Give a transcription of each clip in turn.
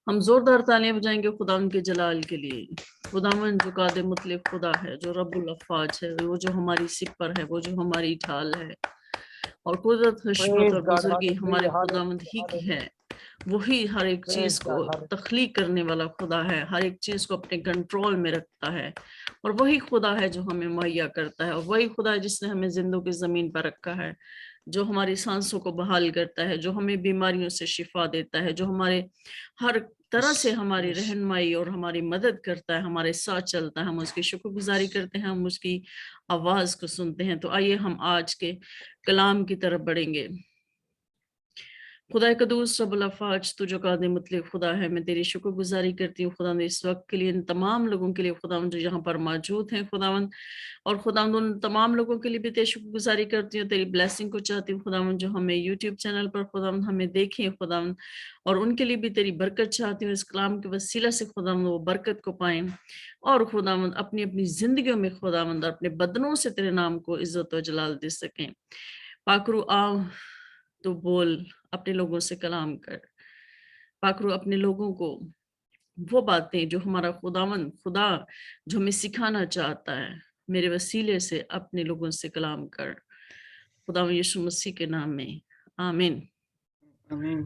ہم زوردار تالیاں بجائیں گے خداوند کے جلال کے لیے. خداوند جو قادر مطلق خدا ہے، جو رب الافواج ہے، وہ جو ہماری سپر ہے، وہ جو ہماری ڈھال ہے، اور قدرت، حشمت Praise اور God. بزرگی ہمارے Hallelujah. خداوند Hallelujah. ہی کی ہے. Hallelujah. وہی ہر ایک چیز Praise کو God. Hallelujah. تخلیق کرنے والا خدا ہے، ہر ایک چیز کو اپنے کنٹرول میں رکھتا ہے، اور وہی خدا ہے جو ہمیں مہیا کرتا ہے، اور وہی خدا ہے جس نے ہمیں زندوں کی زمین پر رکھا ہے، جو ہماری سانسوں کو بحال کرتا ہے، جو ہمیں بیماریوں سے شفا دیتا ہے، جو ہمارے ہر طرح سے ہماری رہنمائی اور ہماری مدد کرتا ہے، ہمارے ساتھ چلتا ہے. ہم اس کی شکر گزاری کرتے ہیں، ہم اس کی آواز کو سنتے ہیں. تو آئیے ہم آج کے کلام کی طرف بڑھیں گے. خدا قدوس رب الافواج، تو جو قادر مطلق خدا ہے، میں تیری شکر گزاری کرتی ہوں خداوند اس وقت کے لیے، ان تمام لوگوں کے لیے خداوند جو یہاں پر موجود ہیں خداوند، اور خداوند ان تمام لوگوں کے لیے بھی تیری شکر گزاری کرتی ہوں، تیری بلیسنگ کو چاہتی ہوں خداوند، جو ہمیں یوٹیوب چینل پر خداوند ہمیں دیکھیں خداوند، اور ان کے لیے بھی تیری برکت چاہتی ہوں. اس کلام کے وسیلہ سے خداوند وہ برکت کو پائیں، اور خداوند اپنی اپنی زندگیوں میں خداوند اپنے بدنوں سے تیرے نام کو عزت و جلال دے سکیں. پاکرو آؤ تو بول، اپنے لوگوں سے کلام کر. پاکرو اپنے لوگوں کو وہ باتیں جو ہمارا خداوند خدا جو ہمیں سکھانا چاہتا ہے، میرے وسیلے سے اپنے لوگوں سے کلام کر. خداوند یسوع مسیح کے نام میں آمین. Amen.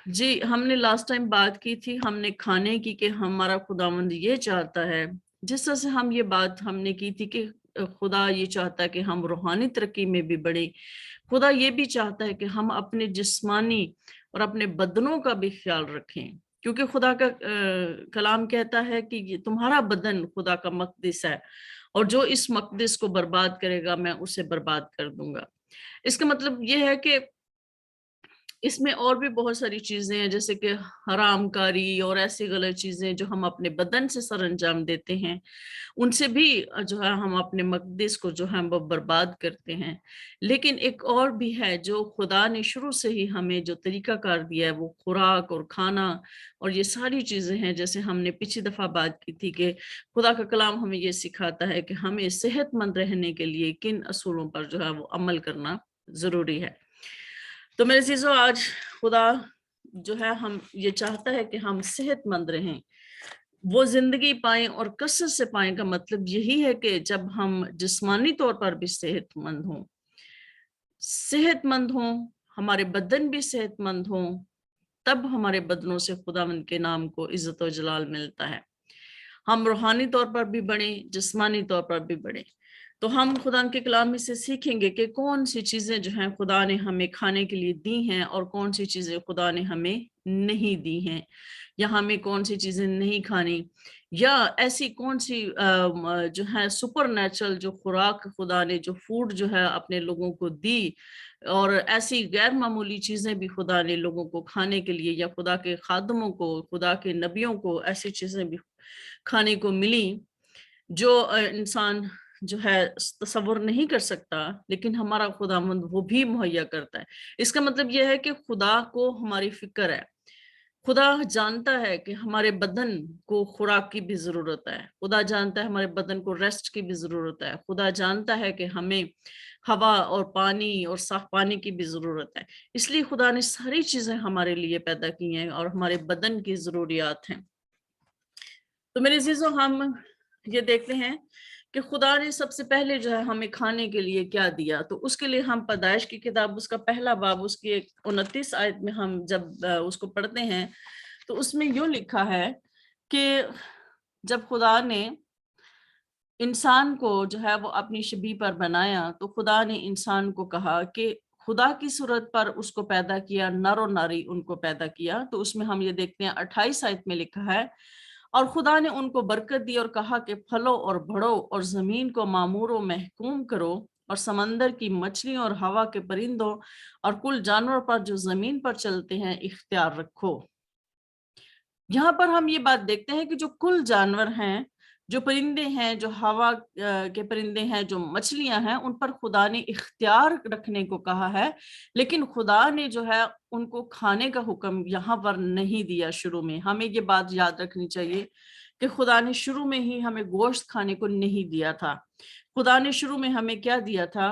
جی، ہم نے لاسٹ ٹائم بات کی تھی، ہم نے کھانے کی، کہ ہمارا خداوند یہ چاہتا ہے، جس طرح سے ہم یہ بات ہم نے کی تھی کہ خدا یہ چاہتا ہے کہ ہم روحانی ترقی میں بھی بڑھیں. خدا یہ بھی چاہتا ہے کہ ہم اپنے جسمانی اور اپنے بدنوں کا بھی خیال رکھیں، کیونکہ خدا کا کلام کہتا ہے کہ یہ تمہارا بدن خدا کا مقدس ہے، اور جو اس مقدس کو برباد کرے گا میں اسے برباد کر دوں گا. اس کا مطلب یہ ہے کہ اس میں اور بھی بہت ساری چیزیں ہیں، جیسے کہ حرام کاری اور ایسی غلط چیزیں جو ہم اپنے بدن سے سر انجام دیتے ہیں، ان سے بھی جو ہے ہم اپنے مقدس کو جو ہے وہ برباد کرتے ہیں. لیکن ایک اور بھی ہے جو خدا نے شروع سے ہی ہمیں جو طریقہ کار دیا ہے، وہ خوراک اور کھانا اور یہ ساری چیزیں ہیں. جیسے ہم نے پچھلی دفعہ بات کی تھی کہ خدا کا کلام ہمیں یہ سکھاتا ہے کہ ہمیں صحت مند رہنے کے لیے کن اصولوں پر جو ہے وہ عمل کرنا ضروری ہے. تو میرے عزیزو، آج خدا جو ہے ہم یہ چاہتا ہے کہ ہم صحت مند رہیں، وہ زندگی پائیں، اور کثرت سے پائیں کا مطلب یہی ہے کہ جب ہم جسمانی طور پر بھی صحت مند ہوں، ہمارے بدن بھی صحت مند ہوں، تب ہمارے بدنوں سے خداوند کے نام کو عزت و جلال ملتا ہے. ہم روحانی طور پر بھی بڑھیں، جسمانی طور پر بھی بڑھیں. تو ہم خدا کے کلام میں سے سیکھیں گے کہ کون سی چیزیں جو ہیں خدا نے ہمیں کھانے کے لیے دی ہیں، اور کون سی چیزیں خدا نے ہمیں نہیں دی ہیں، یا ہمیں کون سی چیزیں نہیں کھانی، یا ایسی کون سی جو ہے سپر نیچرل جو خوراک خدا نے، جو فوڈ جو ہے اپنے لوگوں کو دی، اور ایسی غیر معمولی چیزیں بھی خدا نے لوگوں کو کھانے کے لیے، یا خدا کے خادموں کو، خدا کے نبیوں کو ایسی چیزیں بھی کھانے کو ملی جو انسان جو ہے تصور نہیں کر سکتا، لیکن ہمارا خداوند وہ بھی مہیا کرتا ہے. اس کا مطلب یہ ہے کہ خدا کو ہماری فکر ہے. خدا جانتا ہے کہ ہمارے بدن کو خوراک کی بھی ضرورت ہے، خدا جانتا ہے ہمارے بدن کو ریسٹ کی بھی ضرورت ہے، خدا جانتا ہے کہ ہمیں ہوا اور پانی اور صاف پانی کی بھی ضرورت ہے. اس لیے خدا نے ساری چیزیں ہمارے لیے پیدا کی ہیں، اور ہمارے بدن کی ضروریات ہیں. تو میرے عزیزو، ہم یہ دیکھتے ہیں کہ خدا نے سب سے پہلے جو ہے ہمیں کھانے کے لیے کیا دیا. تو اس کے لیے ہم پیدائش کی کتاب، اس کا پہلا باب، اس کی 29 آیت میں ہم جب اس کو پڑھتے ہیں تو اس میں یوں لکھا ہے کہ جب خدا نے انسان کو جو ہے وہ اپنی شبیہ پر بنایا، تو خدا نے انسان کو کہا کہ خدا کی صورت پر اس کو پیدا کیا، نر و ناری ان کو پیدا کیا. تو اس میں ہم یہ دیکھتے ہیں 28 آیت میں لکھا ہے، اور خدا نے ان کو برکت دی اور کہا کہ پھلو اور بڑھو اور زمین کو معمور و محکوم کرو، اور سمندر کی مچھلیوں اور ہوا کے پرندوں اور کل جانور پر جو زمین پر چلتے ہیں اختیار رکھو. یہاں پر ہم یہ بات دیکھتے ہیں کہ جو کل جانور ہیں، جو پرندے ہیں، جو ہوا کے پرندے ہیں، جو مچھلیاں ہیں، ان پر خدا نے اختیار رکھنے کو کہا ہے، لیکن خدا نے جو ہے ان کو کھانے کا حکم یہاں پر نہیں دیا. شروع میں ہمیں یہ بات یاد رکھنی چاہیے کہ خدا نے شروع میں ہی ہمیں گوشت کھانے کو نہیں دیا تھا. خدا نے شروع میں ہمیں کیا دیا تھا؟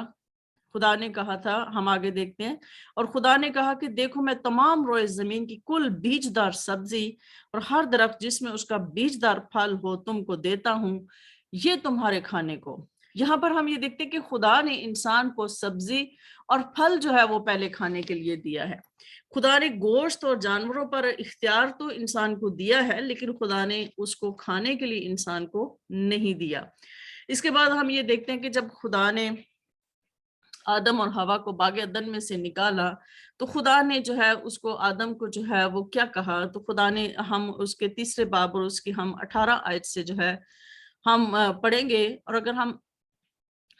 خدا نے کہا تھا، ہم آگے دیکھتے ہیں، اور خدا نے کہا کہ دیکھو میں تمام روئے زمین کی کل بیجدار سبزی اور ہر درخت جس میں اس کا بیجدار پھل ہو تم کو دیتا ہوں، یہ تمہارے کھانے کو۔ یہاں پر ہم یہ دیکھتے ہیں کہ خدا نے انسان کو سبزی اور پھل جو ہے وہ پہلے کھانے کے لیے دیا ہے۔ خدا نے گوشت اور جانوروں پر اختیار تو انسان کو دیا ہے، لیکن خدا نے اس کو کھانے کے لیے انسان کو نہیں دیا۔ اس کے بعد ہم یہ دیکھتے ہیں کہ جب خدا نے آدم اور ہوا کو باغ عدن میں سے نکالا تو خدا نے جو ہے اس کو آدم کو جو ہے وہ کیا کہا، تو خدا نے، ہم اس کے 3 باب اور اس کی ہم 18 آیت سے جو ہے ہم پڑھیں گے، اور اگر ہم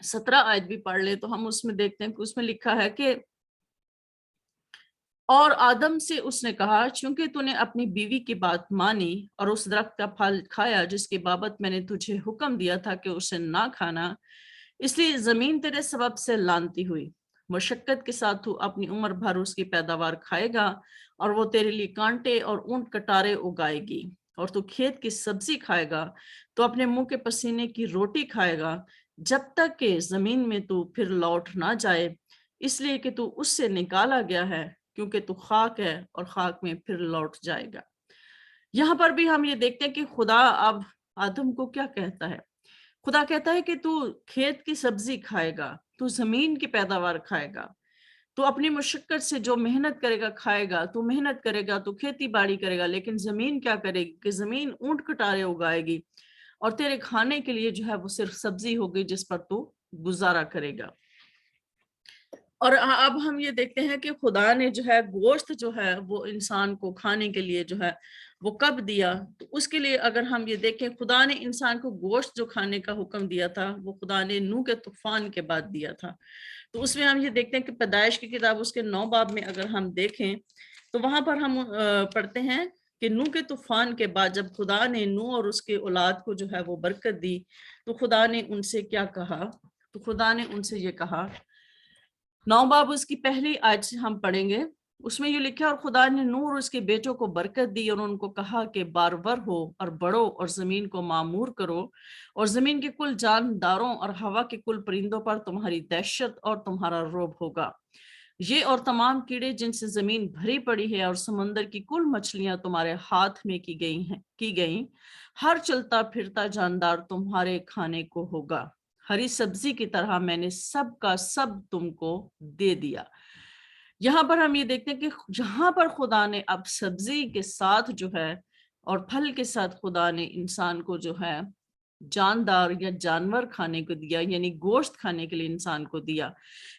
17 آیت بھی پڑھ لیں تو ہم اس میں دیکھتے ہیں کہ اس میں لکھا ہے کہ اور آدم سے اس نے کہا چونکہ تو نے اپنی بیوی کی بات مانی اور اس درخت کا پھل کھایا جس کی بابت میں نے تجھے حکم دیا تھا کہ اسے نہ کھانا، اس لیے زمین تیرے سبب سے لعنتی ہوئی، مشقت کے ساتھ تو اپنی عمر بھر اس کی پیداوار کھائے گا، اور وہ تیرے لیے کانٹے اور اونٹ کٹارے اگائے گی، اور تو کھیت کی سبزی کھائے گا، تو اپنے منہ کے پسینے کی روٹی کھائے گا جب تک کہ زمین میں تو پھر لوٹ نہ جائے، اس لیے کہ تو اس سے نکالا گیا ہے، کیونکہ تو خاک ہے اور خاک میں پھر لوٹ جائے گا۔ یہاں پر بھی ہم یہ دیکھتے ہیں کہ خدا اب آدم کو کیا کہتا ہے۔ خدا کہتا ہے کہ تو کھیت کی سبزی کھائے گا، تو زمین کی پیداوار کھائے گا، تو اپنی مشقت سے جو محنت کرے گا کھائے گا، تو محنت کرے گا تو کھیتی باڑی کرے گا، لیکن زمین کیا کرے گی کہ زمین اونٹ کٹارے اگائے گی، اور تیرے کھانے کے لیے جو ہے وہ صرف سبزی ہوگی جس پر تو گزارا کرے گا۔ اور اب ہم یہ دیکھتے ہیں کہ خدا نے جو ہے گوشت جو ہے وہ انسان کو کھانے کے لیے جو ہے وہ کب دیا، تو اس کے لیے اگر ہم یہ دیکھیں خدا نے انسان کو گوشت جو کھانے کا حکم دیا تھا وہ خدا نے نوح کے طوفان کے بعد دیا تھا۔ تو اس میں ہم یہ دیکھتے ہیں کہ پیدائش کی کتاب اس کے 9 باب میں اگر ہم دیکھیں تو وہاں پر ہم پڑھتے ہیں کہ نوح کے طوفان کے بعد جب خدا نے نوح اور اس کے اولاد کو جو ہے وہ برکت دی، تو خدا نے ان سے کیا کہا، تو خدا نے ان سے یہ کہا، 9 باب اس کی پہلی آیت سے ہم پڑھیں گے، اس میں یہ لکھا اور خدا نے نوح اور اس کے بیٹوں کو برکت دی اور ان کو کہا کہ بارور ہو اور بڑھو اور زمین کو معمور کرو، اور زمین کے کل جانداروں اور ہوا کے کل پرندوں پر تمہاری دہشت اور تمہارا رعب ہوگا، یہ اور تمام کیڑے جن سے زمین بھری پڑی ہے اور سمندر کی کل مچھلیاں تمہارے ہاتھ میں کی گئیں، ہر چلتا پھرتا جاندار تمہارے کھانے کو ہوگا، ہری سبزی کی طرح میں نے سب کا سب تم کو دے دیا۔ یہاں پر ہم یہ دیکھتے ہیں کہ جہاں پر خدا نے اب سبزی کے ساتھ جو ہے اور پھل کے ساتھ خدا نے انسان کو جو ہے جاندار یا جانور کھانے کو دیا، یعنی گوشت کھانے کے لیے انسان کو دیا،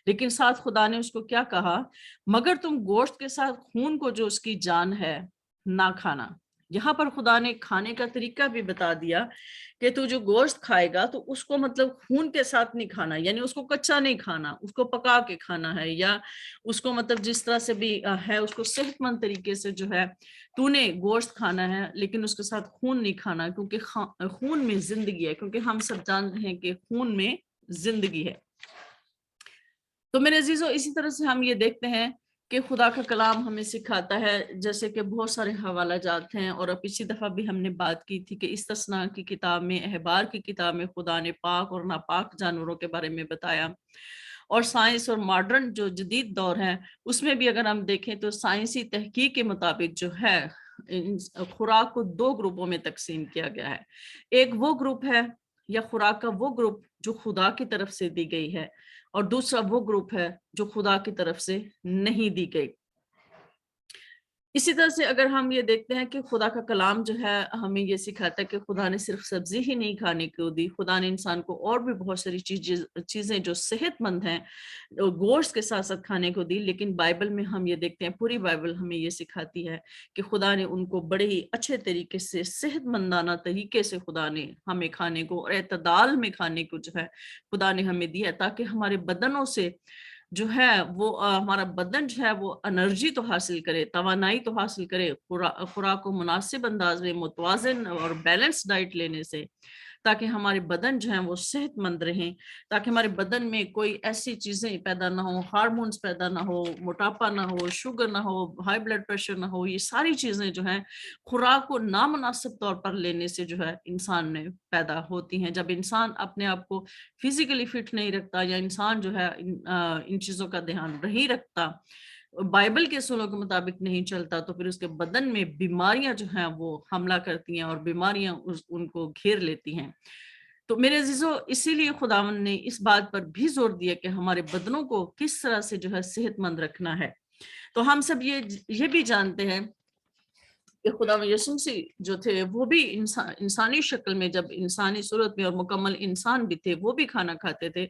لیکن ساتھ خدا نے اس کو کیا کہا، مگر تم گوشت کے ساتھ خون کو جو اس کی جان ہے نہ کھانا۔ یہاں پر خدا نے کھانے کا طریقہ بھی بتا دیا کہ تو جو گوشت کھائے گا تو اس کو مطلب خون کے ساتھ نہیں کھانا، یعنی اس کو کچا نہیں کھانا، اس کو پکا کے کھانا ہے، یا اس کو مطلب جس طرح سے بھی ہے اس کو صحت مند طریقے سے جو ہے تو نے گوشت کھانا ہے، لیکن اس کے ساتھ خون نہیں کھانا، کیونکہ خون میں زندگی ہے، کیونکہ ہم سب جانتے ہیں کہ خون میں زندگی ہے۔ تو میرے عزیزو اسی طرح سے ہم یہ دیکھتے ہیں کہ خدا کا کلام ہمیں سکھاتا ہے، جیسے کہ بہت سارے حوالہ جات ہیں، اور اب پچھلی دفعہ بھی ہم نے بات کی تھی کہ استثناء کی کتاب میں، احبار کی کتاب میں خدا نے پاک اور ناپاک جانوروں کے بارے میں بتایا، اور سائنس اور ماڈرن جو جدید دور ہے اس میں بھی اگر ہم دیکھیں تو سائنسی تحقیق کے مطابق جو ہے خوراک کو 2 گروپوں میں تقسیم کیا گیا ہے۔ ایک وہ گروپ ہے یا خوراک کا وہ گروپ جو خدا کی طرف سے دی گئی ہے، اور دوسرا وہ گروپ ہے جو خدا کی طرف سے نہیں دی گئی۔ اسی طرح سے اگر ہم یہ دیکھتے ہیں کہ خدا کا کلام جو ہے ہمیں یہ سکھاتا ہے کہ خدا نے صرف سبزی ہی نہیں کھانے کو دی، خدا نے انسان کو اور بھی بہت ساری چیزیں جو صحت مند ہیں گوشت کے ساتھ ساتھ کھانے کو دی، لیکن بائبل میں ہم یہ دیکھتے ہیں، پوری بائبل ہمیں یہ سکھاتی ہے کہ خدا نے ان کو بڑے ہی اچھے طریقے سے، صحت مندانہ طریقے سے خدا نے ہمیں کھانے کو اور اعتدال میں کھانے کو جو ہے خدا نے ہمیں دیا، تاکہ ہمارے بدنوں سے جو ہے وہ ہمارا بدن جو ہے وہ انرجی تو حاصل کرے، توانائی تو حاصل کرے، خوراک کو مناسب انداز میں متوازن اور بیلنس ڈائٹ لینے سے، تاکہ ہمارے بدن جو ہیں وہ صحت مند رہیں، تاکہ ہمارے بدن میں کوئی ایسی چیزیں پیدا نہ ہوں، ہارمونز پیدا نہ ہو، موٹاپا نہ ہو، شوگر نہ ہو، ہائی بلڈ پریشر نہ ہو۔ یہ ساری چیزیں جو ہیں خوراک کو نامناسب طور پر لینے سے جو ہے انسان میں پیدا ہوتی ہیں۔ جب انسان اپنے آپ کو فزیکلی فٹ نہیں رکھتا، یا انسان جو ہے ان چیزوں کا دھیان نہیں رکھتا، بائبل کے اصولوں کے مطابق نہیں چلتا، تو پھر اس کے بدن میں بیماریاں جو ہیں وہ حملہ کرتی ہیں، اور بیماریاں ان کو گھیر لیتی ہیں۔ تو میرے عزیزو، اسی لیے خداوند نے اس بات پر بھی زور دیا کہ ہمارے بدنوں کو کس طرح سے جو ہے صحت مند رکھنا ہے۔ تو ہم سب یہ بھی جانتے ہیں کہ خدا یسوع مسیح جو تھے وہ بھی انسانی شکل میں، جب انسانی صورت میں اور مکمل انسان بھی تھے، وہ بھی کھانا کھاتے تھے۔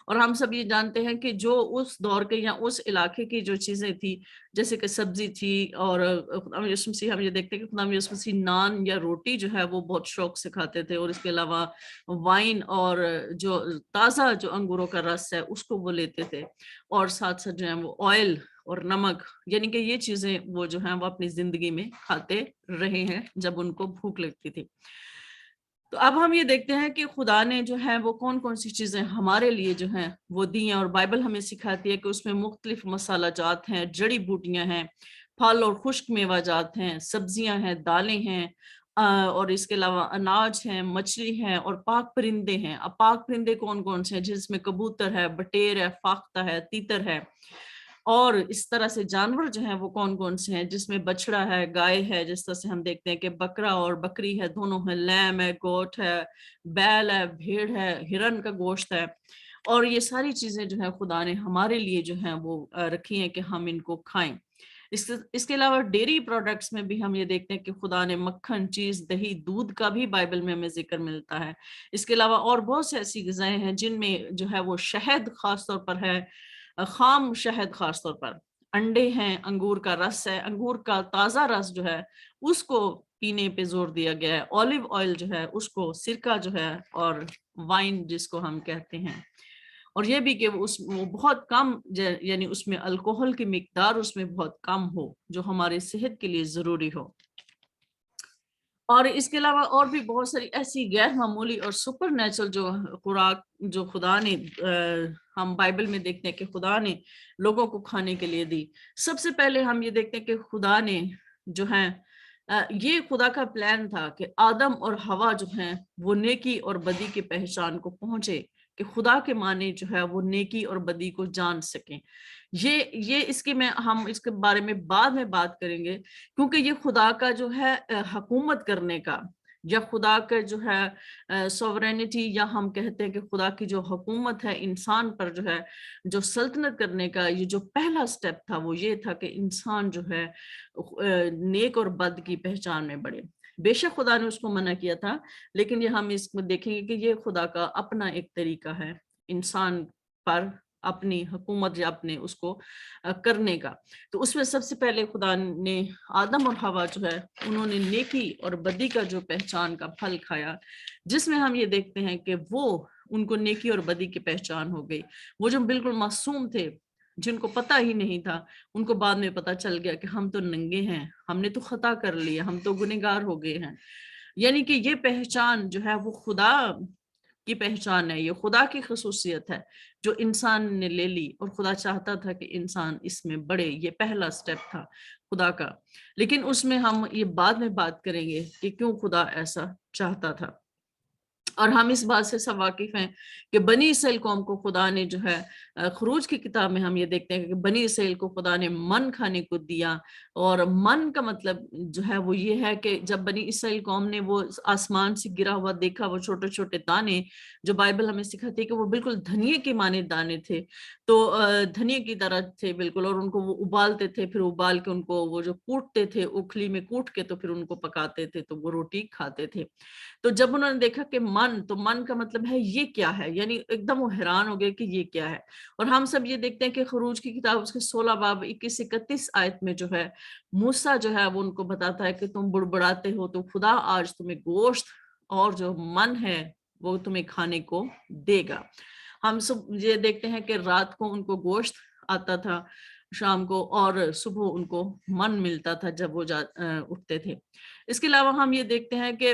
اور ہم سب یہ جانتے ہیں کہ جو اس دور کے یا اس علاقے کی جو چیزیں تھی، جیسے کہ سبزی تھی، اور خدا یسوع مسیح ہم یہ دیکھتے ہیں کہ خدا یسوع مسیح نان یا روٹی جو ہے وہ بہت شوق سے کھاتے تھے، اور اس کے علاوہ وائن اور جو تازہ جو انگوروں کا رس ہے اس کو وہ لیتے تھے، اور ساتھ ساتھ جو ہے وہ آئل اور نمک، یعنی کہ یہ چیزیں وہ جو ہیں وہ اپنی زندگی میں کھاتے رہے ہیں جب ان کو بھوک لگتی تھی۔ تو اب ہم یہ دیکھتے ہیں کہ خدا نے جو ہے وہ کون کون سی چیزیں ہمارے لیے جو ہیں وہ دی ہیں، اور بائبل ہمیں سکھاتی ہے کہ اس میں مختلف مسالہ جات ہیں، جڑی بوٹیاں ہیں، پھل اور خشک میوہ جات ہیں، سبزیاں ہیں، دالیں ہیں، اور اس کے علاوہ اناج ہیں، مچھلی ہیں، اور پاک پرندے ہیں۔ اب پاک پرندے کون کون سے ہیں؟ جس میں کبوتر ہے، بٹیر ہے، فاختہ ہے، تیتر ہے۔ اور اس طرح سے جانور جو ہیں وہ کون کون سے ہیں؟ جس میں بچڑا ہے، گائے ہے، جس طرح سے ہم دیکھتے ہیں کہ بکرا اور بکری ہے، دونوں ہیں، لیمب ہے، گوٹ ہے، بیل ہے، بھیڑ ہے، ہرن کا گوشت ہے۔ اور یہ ساری چیزیں جو ہیں خدا نے ہمارے لیے جو ہیں وہ رکھی ہیں کہ ہم ان کو کھائیں۔ اس کے علاوہ ڈیری پروڈکٹس میں بھی ہم یہ دیکھتے ہیں کہ خدا نے مکھن، چیز، دہی، دودھ کا بھی بائبل میں ہمیں ذکر ملتا ہے۔ اس کے علاوہ اور بہت سے ایسی غذائیں ہیں جن میں جو ہے وہ شہد خاص طور پر ہے، خام شہد خاص طور پر، انڈے ہیں، انگور کا رس ہے، انگور کا تازہ رس جو ہے اس کو پینے پہ زور دیا گیا ہے، اولیو آئل جو ہے اس کو، سرکہ جو ہے، اور وائن جس کو ہم کہتے ہیں، اور یہ بھی کہ وہ بہت کم، یعنی اس میں الکوہل کی مقدار اس میں بہت کم ہو جو ہماری صحت کے لیے ضروری ہو۔ اور اس کے علاوہ اور بھی بہت ساری ایسی غیر معمولی اور سپر نیچرل جو خوراک جو خدا نے ہم بائبل میں دیکھتے ہیں کہ خدا نے لوگوں کو کھانے کے لیے دی۔ سب سے پہلے ہم یہ دیکھتے ہیں کہ خدا نے جو ہے یہ خدا کا پلان تھا کہ آدم اور حوا جو ہیں وہ نیکی اور بدی کی پہچان کو پہنچے، کہ خدا کے معنی جو ہے وہ نیکی اور بدی کو جان سکیں۔ یہ ہم اس کے بارے میں بعد میں بات کریں گے، کیونکہ یہ خدا کا جو ہے حکومت کرنے کا، یا خدا کا جو ہے سوورینٹی، یا ہم کہتے ہیں کہ خدا کی جو حکومت ہے انسان پر جو ہے، جو سلطنت کرنے کا یہ جو پہلا سٹیپ تھا وہ یہ تھا کہ انسان جو ہے نیک اور بد کی پہچان میں بڑھے۔ بے شک خدا نے اس کو منع کیا تھا، لیکن یہ ہم اس میں دیکھیں گے کہ یہ خدا کا اپنا ایک طریقہ ہے انسان پر اپنی حکومت یا اپنے اس کو کرنے کا۔ تو اس میں سب سے پہلے خدا نے آدم اور حوا جو ہے انہوں نے نیکی اور بدی کا جو پہچان کا پھل کھایا، جس میں ہم یہ دیکھتے ہیں کہ وہ ان کو نیکی اور بدی کی پہچان ہو گئی۔ وہ جو بالکل معصوم تھے، جن کو پتہ ہی نہیں تھا، ان کو بعد میں پتہ چل گیا کہ ہم تو ننگے ہیں، ہم نے تو خطا کر لیا، ہم تو گنہگار ہو گئے ہیں۔ یعنی کہ یہ پہچان جو ہے وہ خدا کی پہچان ہے، یہ خدا کی خصوصیت ہے جو انسان نے لے لی، اور خدا چاہتا تھا کہ انسان اس میں بڑھے۔ یہ پہلا سٹیپ تھا خدا کا، لیکن اس میں ہم یہ بعد میں بات کریں گے کہ کیوں خدا ایسا چاہتا تھا۔ اور ہم اس بات سے سب واقف ہیں کہ بنی اسرائیل قوم کو خدا نے جو ہے خروج کی کتاب میں ہم یہ دیکھتے ہیں کہ بنی اسرائیل کو خدا نے من کھانے کو دیا، اور من کا مطلب جو ہے وہ یہ ہے کہ جب بنی اسرائیل قوم نے وہ آسمان سے گرا ہوا دیکھا، وہ چھوٹے چھوٹے دانے جو بائبل ہمیں سکھاتی ہے کہ وہ بالکل دھنیے کے مانے دانے تھے، تو دھنیے کی طرح تھے بالکل، اور ان کو وہ ابالتے تھے، پھر ابال کے ان کو وہ جو کوٹتے تھے اوکھلی میں کوٹ کے، تو پھر ان کو پکاتے تھے، تو وہ روٹی کھاتے تھے۔ تو جب انہوں نے دیکھا کہ تو من کا مطلب ہے یہ کیا ہے، یعنی ایک دم وہ حیران ہو گئے کہ یہ کیا ہے۔ اور ہم سب یہ دیکھتے ہیں کہ خروج کی کتاب اس کے 16 باب 21-31 آیت میں جو ہے موسیٰ جو ہے وہ ان کو بتاتا ہے کہ تم بڑبڑاتے ہو، تو خدا آج تمہیں گوشت اور جو من ہے وہ تمہیں کھانے کو دے گا۔ ہم سب یہ دیکھتے ہیں کہ رات کو ان کو گوشت آتا تھا شام کو، اور صبح ان کو من ملتا تھا جب وہ اٹھتے تھے۔ اس کے علاوہ ہم یہ دیکھتے ہیں کہ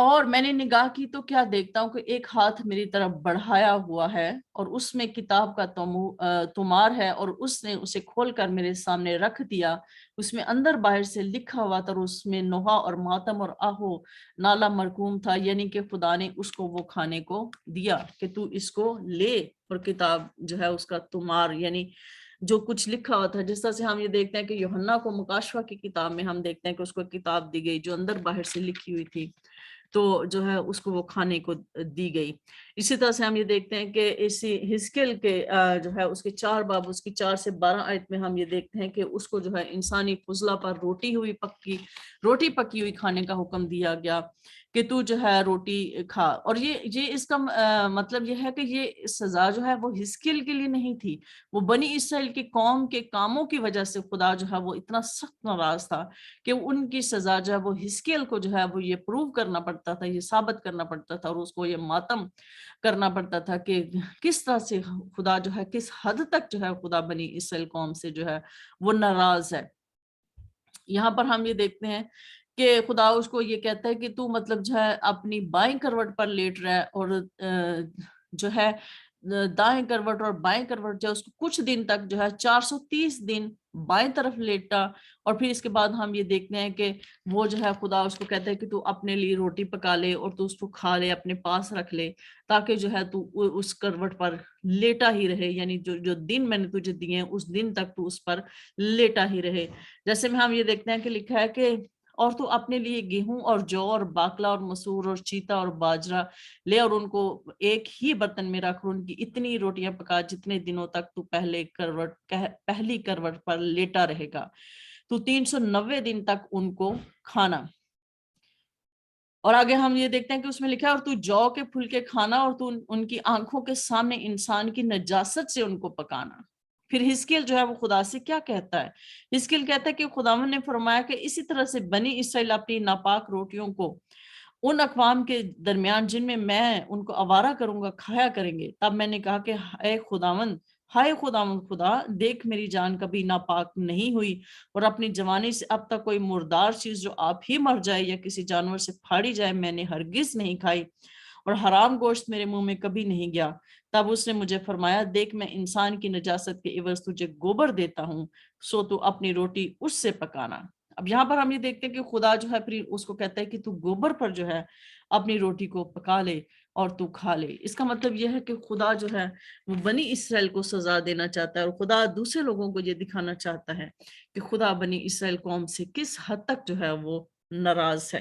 اور میں نے نگاہ کی تو کیا دیکھتا ہوں کہ ایک ہاتھ میری طرف بڑھایا ہوا ہے اور اس میں کتاب کا تمار ہے، اور اس نے اسے کھول کر میرے سامنے رکھ دیا۔ اس میں اندر باہر سے لکھا ہوا تھا، اور اس میں نوحہ اور ماتم اور آہو نالا مرقوم تھا، یعنی کہ خدا نے اس کو وہ کھانے کو دیا کہ تو اس کو لے، اور کتاب جو ہے اس کا تمار یعنی جو کچھ لکھا ہوا تھا، جس طرح سے ہم یہ دیکھتے ہیں کہ یوحنا کو مکاشفہ کی کتاب میں ہم دیکھتے ہیں کہ اس کو کتاب دی گئی جو اندر باہر سے لکھی ہوئی تھی، تو جو ہے اس کو وہ کھانے کو دی گئی۔ اسی طرح سے ہم یہ دیکھتے ہیں کہ اسی حزقیل کے جو ہے اس کے 4 باب اس کی 4 سے 12 آیت میں ہم یہ دیکھتے ہیں کہ اس کو جو ہے انسانی فضلہ پر روٹی پکی ہوئی کھانے کا حکم دیا گیا کہ تو جو ہے روٹی کھا۔ اور یہ اس کا مطلب یہ ہے کہ یہ سزا جو ہے وہ حزقیل کے لیے نہیں تھی، وہ بنی اسرائیل کی قوم کے کاموں کی وجہ سے خدا جو ہے وہ اتنا سخت ناراض تھا کہ ان کی سزا جو ہے وہ حزقیل کو جو ہے وہ یہ پروو کرنا پڑتا تھا، یہ ثابت کرنا پڑتا تھا، اور اس کو یہ ماتم کرنا پڑتا تھا کہ کس طرح سے خدا جو ہے کس حد تک جو ہے خدا بنی اسرائیل قوم سے جو ہے وہ ناراض ہے۔ یہاں پر ہم یہ دیکھتے ہیں کہ خدا اس کو یہ کہتا ہے کہ تو مطلب جو ہے اپنی بائیں کروٹ پر لیٹ رہا ہے، اور جو ہے دائیں کروٹ اور بائیں کروٹ جو اس کو کچھ دن تک جو ہے 430 دن بائیں طرف لیٹا، اور پھر اس کے بعد ہم یہ دیکھتے ہیں کہ وہ جو ہے خدا اس کو کہتا ہے کہ تو اپنے لیے روٹی پکا لے اور تو اس کو کھا لے، اپنے پاس رکھ لے، تاکہ جو ہے تو اس کروٹ پر لیٹا ہی رہے، یعنی جو دن میں نے تجھے دیے ہیں اس دن تک تو اس پر لیٹا ہی رہے۔ جیسے میں ہم یہ دیکھتے ہیں کہ لکھا ہے کہ اور تو اپنے لیے گیہوں اور جو اور باکلا اور مسور اور چیتا اور باجرا لے، اور ان کو ایک ہی برتن میں رکھ، ان کی اتنی روٹیاں پکا جتنے دنوں تک تو پہلی کروٹ پر لیٹا رہے گا، تو 390 دن تک ان کو کھانا۔ اور آگے ہم یہ دیکھتے ہیں کہ اس میں لکھا ہے اور تو جو کے پھلکے کھانا، اور تو ان کی آنکھوں کے سامنے انسان کی نجاست سے ان کو پکانا۔ پھر حزقیل جو ہے وہ خدا سے کیا کہتا ہے؟ حزقیل کہتا ہے کہ خداوند نے فرمایا کہ اسی طرح سے بنی اسرائیل اپنی ناپاک روٹیوں کو ان اقوام کے درمیان جن میں ان کو آوارہ کروں گا کھایا کریں گے۔ تب میں نے کہا کہ ہائے خداوند خدا، دیکھ میری جان کبھی ناپاک نہیں ہوئی، اور اپنی جوانی سے اب تک کوئی مردار چیز جو آپ ہی مر جائے یا کسی جانور سے پھاڑی جائے میں نے ہرگز نہیں کھائی، اور حرام گوشت میرے منہ میں کبھی نہیں گیا۔ تب اس نے مجھے فرمایا، دیکھ میں انسان کی نجاست کے عوض تجھے گوبر دیتا ہوں، سو تو اپنی روٹی اس سے پکانا۔ اب یہاں پر ہم یہ دیکھتے ہیں کہ خدا جو ہے پھر اس کو کہتا ہے کہ تو گوبر پر جو ہے اپنی روٹی کو پکا لے اور تو کھا لے۔ اس کا مطلب یہ ہے کہ خدا جو ہے وہ بنی اسرائیل کو سزا دینا چاہتا ہے، اور خدا دوسرے لوگوں کو یہ دکھانا چاہتا ہے کہ خدا بنی اسرائیل قوم سے کس حد تک جو ہے وہ ناراض ہے۔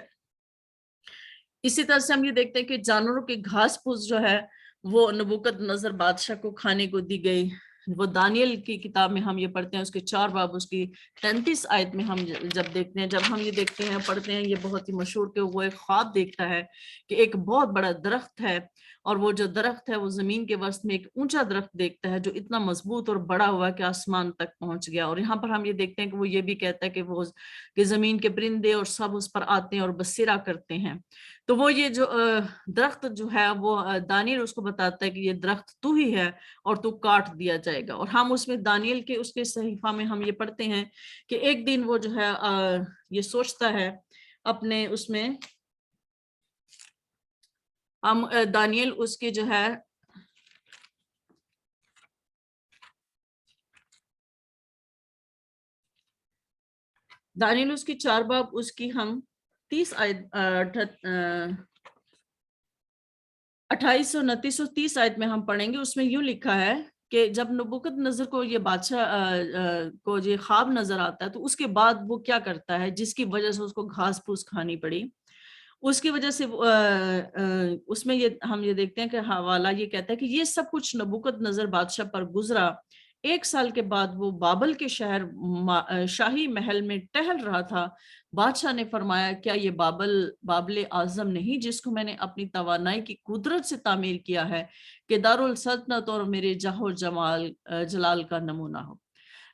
اسی طرح سے ہم یہ دیکھتے ہیں کہ جانوروں کی گھاس پھوس جو ہے وہ نبوکد نظر بادشاہ کو کھانے کو دی گئی۔ وہ دانیل کی کتاب میں ہم یہ پڑھتے ہیں، اس کے 4 باب اس کی 33 آیت میں ہم جب دیکھتے ہیں، جب ہم یہ دیکھتے ہیں پڑھتے ہیں، یہ بہت ہی مشہور کہ وہ ایک خواب دیکھتا ہے کہ ایک بہت بڑا درخت ہے، اور وہ جو درخت ہے وہ زمین کے وسط میں ایک اونچا درخت دیکھتا ہے جو اتنا مضبوط اور بڑا ہوا کہ آسمان تک پہنچ گیا۔ اور یہاں پر ہم یہ دیکھتے ہیں کہ وہ یہ بھی کہتا ہے کہ زمین کے پرندے اور سب اس پر آتے ہیں اور بسیرا کرتے ہیں۔ تو وہ یہ جو درخت جو ہے وہ دانیل اس کو بتاتا ہے کہ یہ درخت تو ہی ہے اور تو کاٹ دیا جائے گا۔ اور ہم اس میں دانیل کے اس کے صحیفہ میں ہم یہ پڑھتے ہیں کہ ایک دن وہ جو ہے یہ سوچتا ہے اپنے اس میں، ہم دانیل اس کے جو ہے دانیل اس کی 4 باب اس کی ہم 30 آیت 28 اور 29 اور 30 آیت میں ہم پڑھیں گے۔ اس میں یوں لکھا ہے کہ جب نبوکد نظر کو یہ بادشاہ کو یہ خواب نظر آتا ہے تو اس کے بعد وہ کیا کرتا ہے جس کی وجہ سے اس کو گھاس پھوس کھانی پڑی، اس کی وجہ سے اس میں ہم یہ دیکھتے ہیں کہ حوالہ یہ کہتا ہے کہ یہ سب کچھ نبوکد نظر بادشاہ پر گزرا۔ 1 سال کے بعد وہ بابل کے شہر شاہی محل میں ٹہل رہا تھا۔ بادشاہ نے فرمایا، کیا یہ بابل اعظم نہیں جس کو میں نے اپنی توانائی کی قدرت سے تعمیر کیا ہے کہ دارالسلطنت اور میرے جاہ و جلال کا نمونہ ہو؟